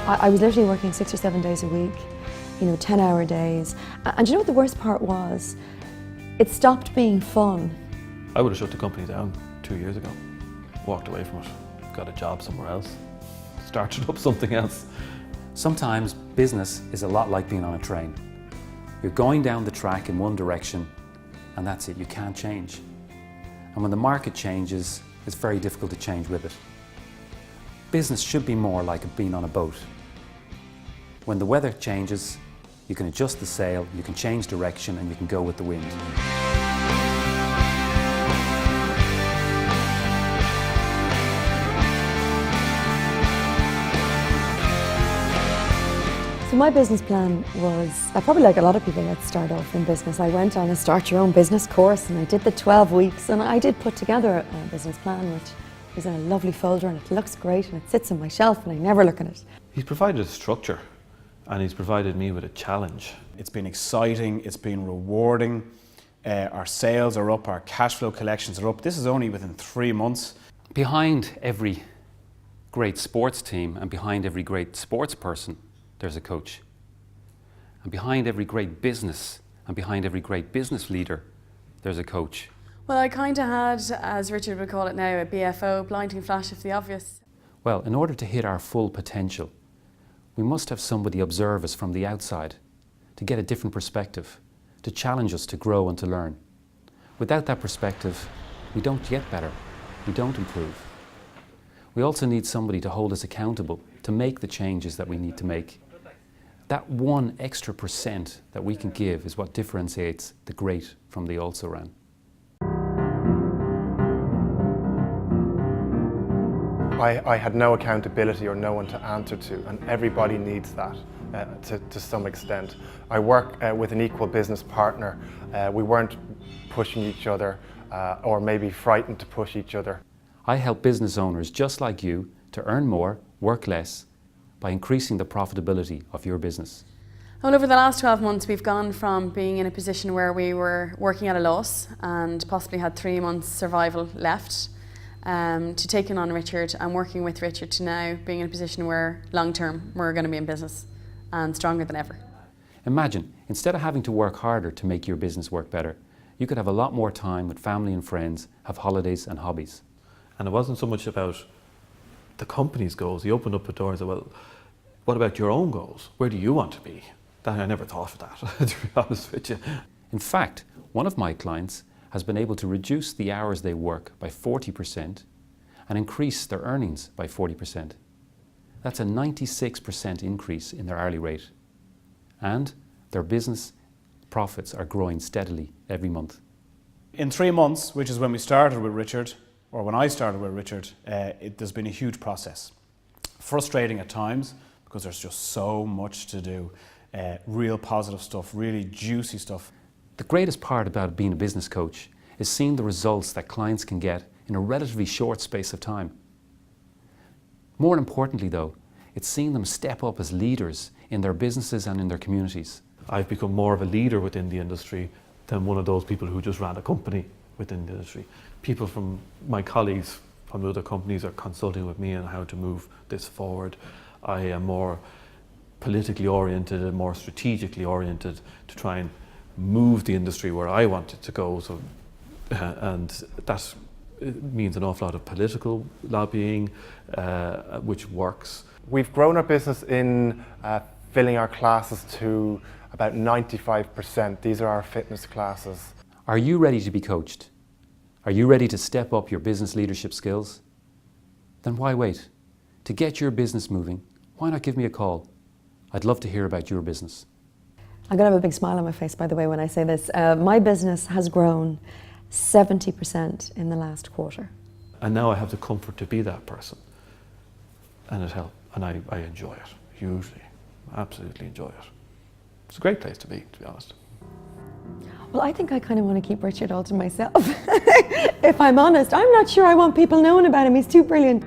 I was literally working 6 or 7 days a week, 10-hour days. And you know what the worst part was? It stopped being fun. I would have shut the company down 2 years ago, walked away from it, got a job somewhere else, started up something else. Sometimes business is a lot like being on a train. You're going down the track in one direction and that's it, you can't change. And when the market changes, it's very difficult to change with it. Business should be more like being on a boat. When the weather changes, you can adjust the sail, you can change direction and you can go with the wind. So my business plan was, probably like a lot of people that start off in business, I went on a start your own business course and I did the 12 weeks and I did put together a business plan which is in a lovely folder and it looks great and it sits on my shelf and I never look at it. He's provided a structure and he's provided me with a challenge. It's been exciting, it's been rewarding. Our sales are up, our cash flow collections are up. This is only within 3 months. Behind every great sports team and behind every great sports person, there's a coach. And behind every great business and behind every great business leader, there's a coach. Well, I kind of had, as Richard would call it now, a BFO, blinding flash of the obvious. Well, in order to hit our full potential, we must have somebody observe us from the outside, to get a different perspective, to challenge us to grow and to learn. Without that perspective, we don't get better, we don't improve. We also need somebody to hold us accountable, to make the changes that we need to make. That 1 extra % that we can give is what differentiates the great from the also-ran. I had no accountability or no one to answer to, and everybody needs that to some extent. I work with an equal business partner. We weren't pushing each other or maybe frightened to push each other. I help business owners just like you to earn more, work less, by increasing the profitability of your business. Well, over the last 12 months, we've gone from being in a position where we were working at a loss and possibly had 3 months survival left, to taking on Richard and working with Richard to now being in a position where long-term we're going to be in business and stronger than ever. Imagine, instead of having to work harder to make your business work better, you could have a lot more time with family and friends, have holidays and hobbies. And it wasn't so much about the company's goals. He opened up the door and said, well, what about your own goals? Where do you want to be? That I never thought of that, to be honest with you. In fact, one of my clients has been able to reduce the hours they work by 40% and increase their earnings by 40%. That's a 96% increase in their hourly rate. And their business profits are growing steadily every month. In 3 months, which is when we started with Richard, or when I started with Richard, there's been a huge process. Frustrating at times, because there's just so much to do. Real positive stuff, really juicy stuff. The greatest part about being a business coach is seeing the results that clients can get in a relatively short space of time. More importantly though, it's seeing them step up as leaders in their businesses and in their communities. I've become more of a leader within the industry than one of those people who just ran a company within the industry. People from my colleagues from other companies are consulting with me on how to move this forward. I am more politically oriented and more strategically oriented to try and move the industry where I want it to go. So, and that means an awful lot of political lobbying, which works. We've grown our business in filling our classes to about 95%. These are our fitness classes. Are you ready to be coached? Are you ready to step up your business leadership skills? Then why wait? To get your business moving, why not give me a call? I'd love to hear about your business. I'm going to have a big smile on my face, by the way, when I say this. My business has grown 70% in the last quarter. And now I have the comfort to be that person. And it helps. And I enjoy it, hugely. Absolutely enjoy it. It's a great place to be honest. Well, I think I kind of want to keep Richard all to myself. If I'm honest, I'm not sure I want people knowing about him. He's too brilliant.